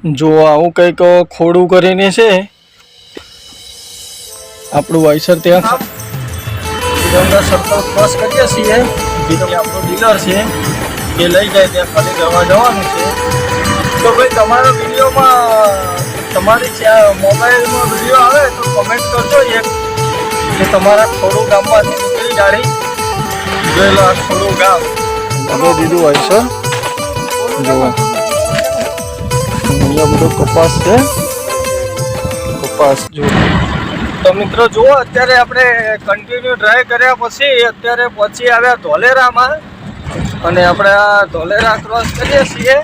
જો આવું કંઈક ખોડું કરીને છે આપણું વાયસર ત્યાં તિરંગા સર્કલ ક્રોસ કરીએ છીએ, જેથી આપણું ડીલર છે એ લઈ જાય ત્યાં ખાલી કરવા જવાનું છે. તો ભાઈ તમારા વિડીયોમાં તમારી મોબાઈલમાં વિડીયો આવે તો કમેન્ટ કરજો એક કે તમારા ખોડું ગામમાંથી નીકળી ગાડી જોયેલો આ ખોડું ગામ તમે દીધું વાયસર. જો અહીંયા બધો કપાસ છે, કપાસ જો. તો મિત્રો જુઓ અત્યારે આપણે કન્ટિન્યુ ડ્રાઈવ કર્યા પછી અત્યારે પહોંચી આવ્યા ધોલેરામાં અને આપણે આ ધોલેરા ક્રોસ કરીએ છીએ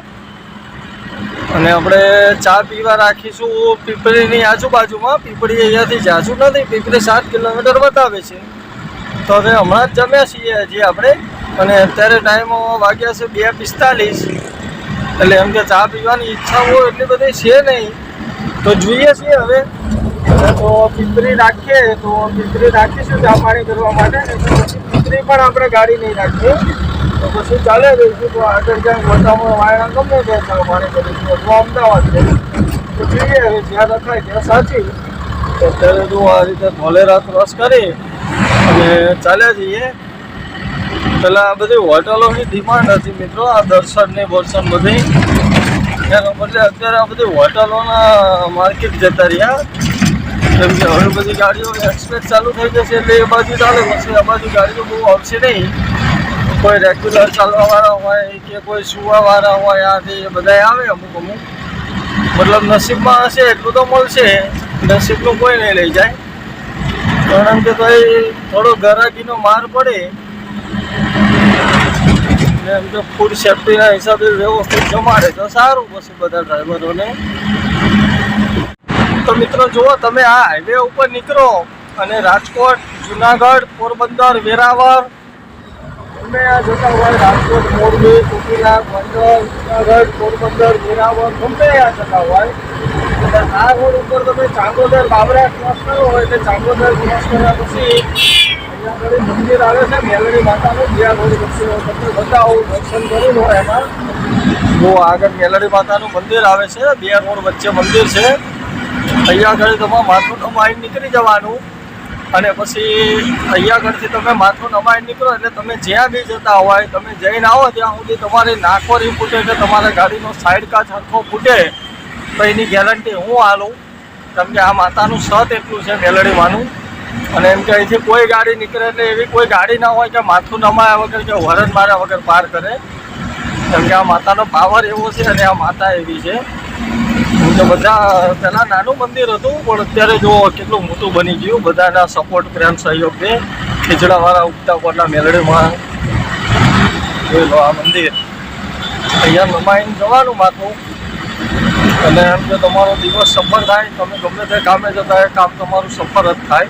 અને આપણે ચા પીવા રાખીશું પીપળીની આજુબાજુમાં. પીપળી અહીંયાથી જાજુ નથી, પીપળી 7 કિલોમીટર બતાવે છે. તો હવે હમણાં જ જમ્યા છીએ હજી આપણે અને અત્યારે ટાઈમ વાગ્યા છે 2:45. એટલે એમ કે ચા પીવાની ઈચ્છા હોય એટલી બધી છે નહીં, તો જોઈએ છીએ હવે. તો પીપળી રાખીએ તો પીપળી રાખીશું ચા પાણી કરવા માટે, પછી પીપળી પણ આપણે ગાડી નહીં રાખીએ તો પછી ચાલે રહીશું. તો આગળ ક્યાંક મોટામાં વાયણા ગમે ત્યાં ચા પાણી કરીશું અથવા અમદાવાદ છે તો જોઈએ હવે જ્યાં રખાય ત્યાં સાચી. તો અત્યારે જો આ રીતે ધોલેરા ક્રોસ કરી અને ચાલ્યા જઈએ. પેલા આ બધી હોટલોની ડિમાન્ડ હતી મિત્રો, આ દર્શનની બર્શન બધી, એના બદલે અત્યારે આ બધી હોટલોના માર્કેટ જતા રહ્યા. કેમ કે હવે બધી ગાડીઓ એક્સપ્રેસ ચાલુ થઈ જશે એટલે એ બાજુ ચાલે, પછી આ બાજુ ગાડીઓ બહુ આવશે નહીં. કોઈ રેગ્યુલર ચાલવાવાળા હોય કે કોઈ સુવાવાળા હોય, આથી એ બધા આવે અમુક અમુક. મતલબ નસીબમાં હશે એટલું તો મળશે, નસીબનું કોઈ નહીં લઈ જાય. કારણ કે તો એ થોડો ગરાગીનો માર પડે એમ તો ફૂડ સેફ્ટીના હિસાબે વ્યવસ્થિત જમાડે તો સારું પછી બધા ડ્રાઈવરોને. તો મિત્રો જુઓ તમે આ હાઈવે ઉપર નીકળો અને રાજકોટ, જુનાગઢ, પોરબંદર, વેરાવળ તમે આ જતા હોય, રાજકોટ, મોરબી, ચોટીલા, ગોંડલ, જુનાગઢ, પોરબંદર, વેરાવળ ગમે આ જતા હોય, આ રોડ ઉપર તમે ચાંગોદર બાબરા ક્રોસ કરો હોય એટલે ચાંગોદર ક્રોસ કર્યા પછી અહીંયા આગળ મંદિર આવે છે મેલડી માતાનું, જ્યાં રોડ વચ્ચે તમને બતાવું દર્શન કર્યું હોય એમાં. જો આગળ મેલડી માતાનું મંદિર આવે છે, 2 રોડ વચ્ચે મંદિર છે. અહીંયા આગળ તમારે માથું નમાઈને નીકળી જવાનું અને પછી અહીંયા આગળથી તમે માથું નમાઈને નીકળો એટલે તમે જ્યાં બી જતા હોય તમે જઈને આવો ત્યાં સુધી તમારે નાખો નહીં ફૂટે કે તમારા ગાડીનો સાઈડ કાચ હરખો ફૂટે તો એની ગેરંટી હું આલું. કેમ કે આ માતાનું સત એટલું છે મેલડીમાંનું. અને એમ કે અહીંથી કોઈ ગાડી નીકળે એટલે એવી કોઈ ગાડી ના હોય કે માથું નમાયા વગર કે વરન માર્યા વગર પાર કરે. કેમ કે આ માતાનો પાવર એવો છે અને આ માતા એવી છે. તો બધા પહેલાં નાનું મંદિર હતું પણ અત્યારે જો કેટલું મોટું બની ગયું, બધાના સપોર્ટ પ્રેમ સહયોગથી. ખીચડાવાળા ઉગતા કોટના મેલડીમાં જોઈ લો આ મંદિર. અહીંયા નમાઈને જવાનું માથું અને એમ કે તમારો દિવસ સફળ થાય, તમે ગમે તે કામે જતા હોય કામ તમારું સફળ જ થાય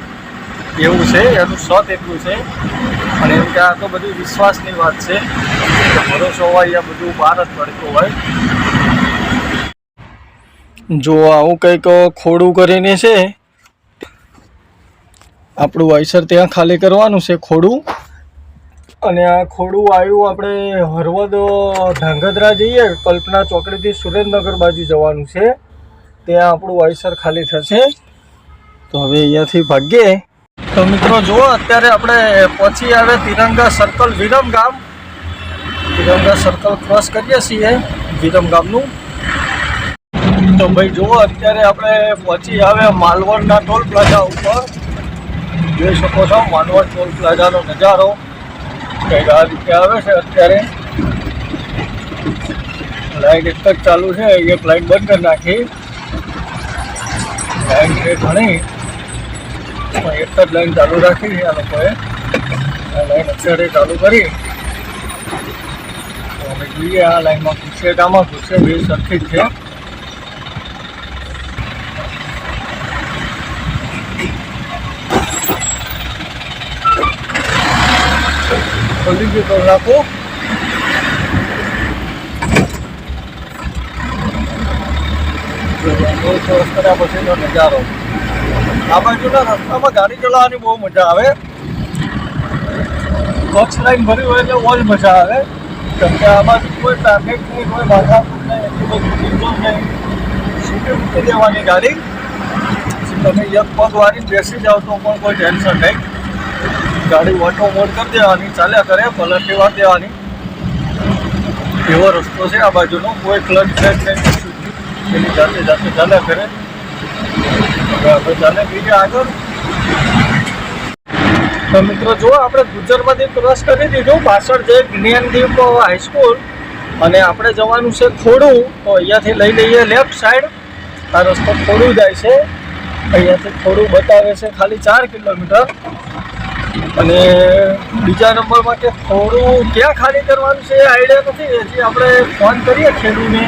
એવું છે. એનું સત એટલું છે. અને એમ કે આ તો બધી વિશ્વાસની વાત છે, ભરોસો હોય આ બધું બહાર જ પડતું હોય. જો આવું કંઈક ખોડું કરીને છે આપણું વાયસર ત્યાં ખાલી કરવાનું છે ખોડું. અને આ ખોડું આવ્યું આપણે હળવદ ધાંગધ્રા જઈએ, કલ્પના ચોકડીથી સુરેન્દ્રનગર બાજુ જવાનું છે, ત્યાં આપણું વાયસર ખાલી થશે. તો હવે અહીંયાથી ભાગીએ. તો મિત્રો જુઓ અત્યારે આપણે પહોંચી આવે તિરંગા સર્કલ વિરમગામ. તિરંગા સર્કલ ક્રોસ કરીએ છીએ વિરમગામનું. તો ભાઈ જુઓ અત્યારે આપણે પહોંચી આવે માલવણના ટોલ પ્લાઝા ઉપર. જોઈ શકો છો માલવણ ટોલ પ્લાઝાનો નજારો કંઈક આ રીતે આવે છે. અત્યારે લાઈટ એક જ ચાલુ છે, એક લાઈટ બંધ કરી નાખી. લાઈન છે ઘણી પણ એક જ લાઈન ચાલુ રાખી છે આ લોકોએ. આ લાઈન અત્યારે ચાલુ કરી તો અમે જોઈએ આ લાઈનમાં ઘૂસે ગામાં ઘૂસે બે સરખી જ છે. ખોલી ગયું તો રાખો. સરસ કર્યા પછીનો નજારો. આ બાજુના રસ્તામાં ગાડી ચલાવવાની બહુ મજા આવે. બોક્સ લાઈન ભરી હોય એટલે બહુ જ મજા આવે. કેમ કે આ બાજુ કોઈ ટ્રાફિક નહીં, કોઈ માથાકૂટ નહીં, એટલી બધી ભીડ નહીં. સીટે મૂકી દેવાની ગાડી. તમે એક પગ વાળીને બેસી જાઓ તો પણ કોઈ ટેન્શન નહીં. ગાડી ઓટો મોડ કરી દેવાની, ચાલ્યા કરે, પલટી વાર દેવાની. એવો રસ્તો છે આ બાજુનો. કોઈ ક્લચ બ્રેક નહીં, એની જાતે જાતે ચાલ્યા કરે. હવે આપણે ચાલે બીજે આગળ. તો મિત્રો જો આપણે ગુજરમાંથી ક્રોસ કરી દીધું. પાછળ જે જ્ઞાનદીપ હાઈસ્કૂલ અને આપણે જવાનું છે ખોડું. તો અહીંયાથી લઈ લઈએ લેફ્ટ સાઈડ. આ રસ્તો ખોડું જાય છે. અહીંયાથી ખોડું બતાવે છે ખાલી 4 કિલોમીટર. અને બીજા નંબરમાં કે ખોડું ક્યાં ખાલી કરવાનું છે એ આઈડિયા નથી. હજી આપણે ફોન કરીએ ખેડૂને,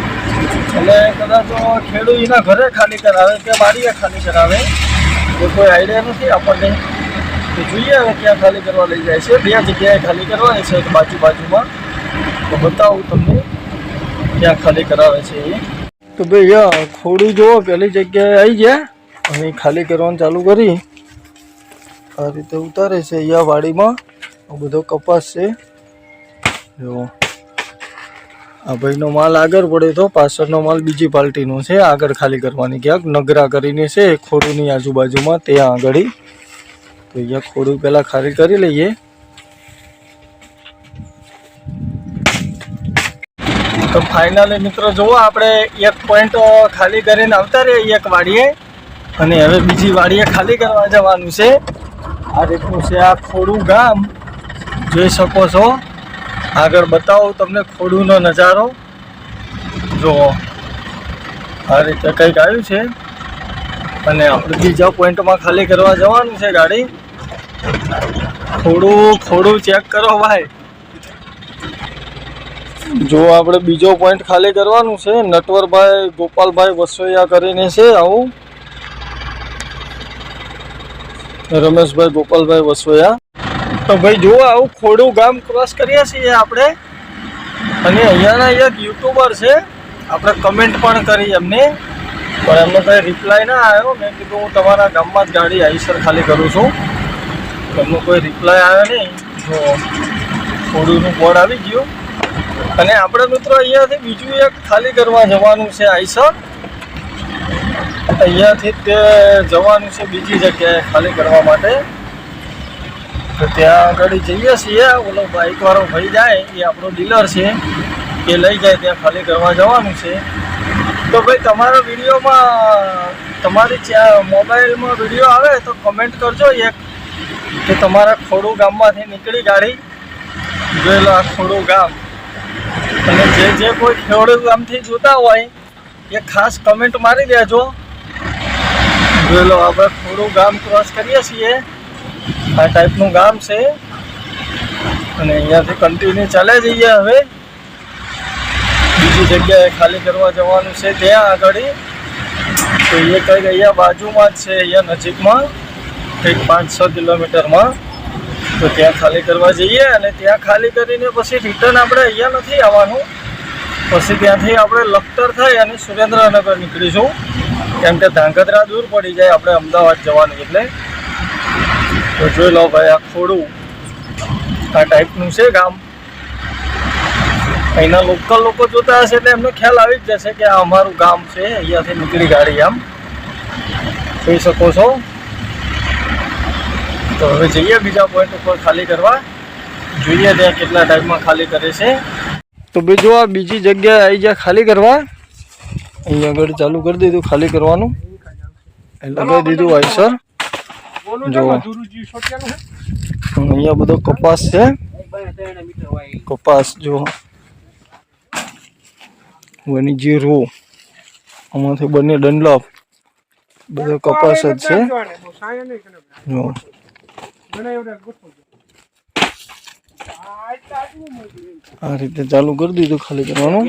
એટલે કદાચ ખેડૂત એના ઘરે ખાલી કરાવે કે વાડીએ ખાલી કરાવે, એ કોઈ આઈડિયા નથી આપણને. તો જોઈએ હવે ક્યાં ખાલી કરવા લઈ જાય છે. 2 જગ્યાએ ખાલી કરવાની છે, બાજુમાં. તો બતાવું તમને ક્યાં ખાલી કરાવે છે એ. તો ભાઈ ખોડું જુઓ, પહેલી જગ્યાએ આવી ગયા અને ખાલી કરવાનું ચાલુ કરી. આ રીતે ઉતારે છે. અહીંયા વાડીમાં બધો કપાસ છે. જો આ ભાઈનો માલ આગળ પડે તો પાછળનો માલ બીજી પાર્ટીનો છે. આગળ ખાલી કરવાની ક્યાંક નગરા કરીને છે ખોડુની આજુબાજુમાં, ત્યાં આગળ. તો અહીંયા ખોડું પહેલાં ખાલી કરી લઈએ. તો ફાઇનલી મિત્રો જુઓ, આપણે એક પોઈન્ટ ખાલી કરીને આવતા રહીએ એક વાડીએ, અને હવે બીજી વાડીએ ખાલી કરવા જવાનું છે. આ રીતનું છે આ ખોડું ગામ, જોઈ શકો છો. આગળ બતાવો તમને ખોડુનો નજારો. જુઓ આ રીતે કંઈક આવ્યું છે. અને આપણે બીજા પોઈન્ટમાં ખાલી કરવા જવાનું છે ગાડી. ખોડું ચેક કરો ભાઈ. જો આપણે બીજો પોઈન્ટ ખાલી કરવાનું છે. નટવરભાઈ ગોપાલભાઈ વસોયા કરીને છે આવું. રમેશભાઈ ગોપાલભાઈ વસોયા. તો ભાઈ જુઓ, આવું ખોડું ગામ ક્રોસ કરીએ છીએ આપણે. અને અહીંયાના એક યુટ્યુબર છે, આપણે કમેન્ટ પણ કરી એમને, પણ એમનો કંઈ રિપ્લાય ના આવ્યો. મેં કીધું હું તમારા ગામમાં જ ગાડી આઈસર ખાલી કરું છું. એમનો કોઈ રિપ્લાય આવ્યો નહીં. જો ખોડુંનું બોર્ડ આવી ગયું. અને આપણે મિત્રો અહીંયાથી બીજું એક ખાલી કરવા જવાનું છે આઈસર. અહીંયાથી તે જવાનું છે બીજી જગ્યાએ ખાલી કરવા માટે. તો ત્યાં આગળ જઈએ છીએ. ઓલો બાઇકવાળો ભાઈ જાય, એ આપણો ડીલર છે, એ લઈ જાય ત્યાં ખાલી કરવા જવાનું છે. તો ભાઈ તમારા વિડીયોમાં, તમારી મોબાઈલમાં વિડીયો આવે તો કમેન્ટ કરજો એક, કે તમારા ખોડું ગામમાંથી નીકળી ગાડી. જોયેલો આ ખોડું ગામ. અને જે કોઈ ખોડું ગામથી જોતા હોય એ ખાસ કમેન્ટ મારી દેજો. જોયેલો આપણે ખોડું ગામ ક્રોસ કરીએ છીએ. આ ટાઈપનું ગામ છે. અને અહીંયાથી કન્ટિન્યુ ચાલે જઈએ. હવે બીજી જગ્યાએ ખાલી કરવા જવાનું છે ત્યાં આગળ. તો એ કંઈક અહીંયા બાજુમાં જ છે, અહીંયા નજીકમાં કંઈક 5-6 કિલોમીટરમાં. તો ત્યાં ખાલી કરવા જઈએ. અને ત્યાં ખાલી કરીને પછી રિટર્ન આપણે અહીંયા નથી આવવાનું. પછી ત્યાંથી આપણે લખતર થઈ અને સુરેન્દ્રનગર નીકળીશું, કેમ કે ધાંગધ્રા દૂર પડી જાય આપણે અમદાવાદ જવાનું એટલે. તો જોઈ લો ભાઈ, આ ખોડું આ ટાઈપનું છે ગામ. અહીંના લોકલ લોકો જોતા હશે એટલે એમને ખ્યાલ આવી જ જશે કે આ અમારું ગામ છે. અહીંયાથી નીકળી ગાડી આમ જોઈ શકો છો. તો હવે જઈએ બીજા પોઈન્ટ ઉપર ખાલી કરવા. જોઈએ ત્યાં કેટલા ટાઈમમાં ખાલી કરે છે. તો બીજું આ બીજી જગ્યાએ આવી જાય ખાલી કરવા. અહીંયા આગળ ચાલુ કરી દીધું ખાલી કરવાનું. લગાવી દીધું આઈસર. જો અહીંયા બધો કપાસ છે. કપાસ જો વની જીરું, આમાંથી બંને ડંડલપ, બધો કપાસ જ છે. જો આ રીતે ચાલુ કરી દીધું ખાલી કરવાનું.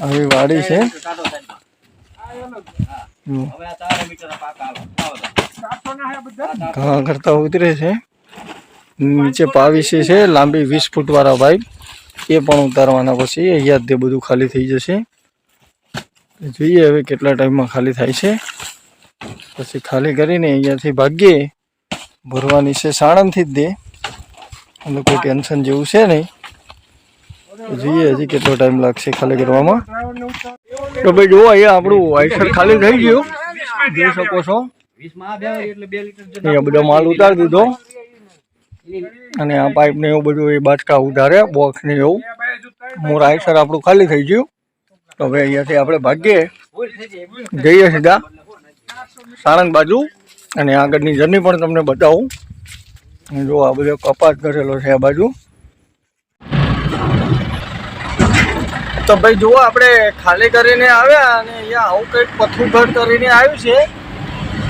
આવી વાડી છે. ઘા કરતા ઉતરે છે. નીચે પાવીસી છે લાંબી 20 ફૂટ વાળા પાઇપ, એ પણ ઉતારવાના. પછી અહીંયા જ તે બધું ખાલી થઈ જશે. જોઈએ હવે કેટલા ટાઈમમાં ખાલી થાય છે. પછી ખાલી કરીને અહીંયાથી ભાગીએ. ભરવાની છે સાણંદથી જ દે, એટલે કોઈ ટેન્શન જેવું છે નહીં. જોઈએ હજી કેટલો ટાઈમ લાગશે ખાલી કરવામાં. તો ભાઈ જુઓ અહીંયા આપણું આઈસર ખાલી થઈ ગયું, જોઈ શકો છો. અહીંયા બધો માલ ઉતારી દીધો અને આ પાઇપ ને એવું બધું એ બાટકા ઉતારે બોક્સ ને એવું. મોર આઈસર આપણું ખાલી થઈ ગયું. તો હવે અહીંયાથી આપણે ભાગીએ, જઈએ સીધા સાણંદ બાજુ અને આગળની જર્ની પણ તમને બતાવું. જો આ બધો કપાત કરેલો છે આ બાજુ. તો ભાઈ જુઓ આપણે ખાલી કરીને આવ્યા અને અહીંયા આવું કંઈક પથ્થુગઢ કરીને આવ્યું છે,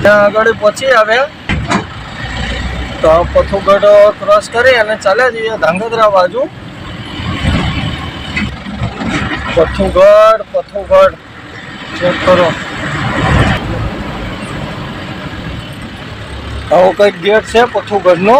ત્યાં આગળ પછી આવ્યા. તો આ પથ્થુગઢ ક્રોસ કરી અને ચાલ્યા જઈએ ધાંગધ્રા બાજુ. પથ્થુગઢ ચેક કરો, આવો કંઈક ગેટ છે પથ્થુગઢનો.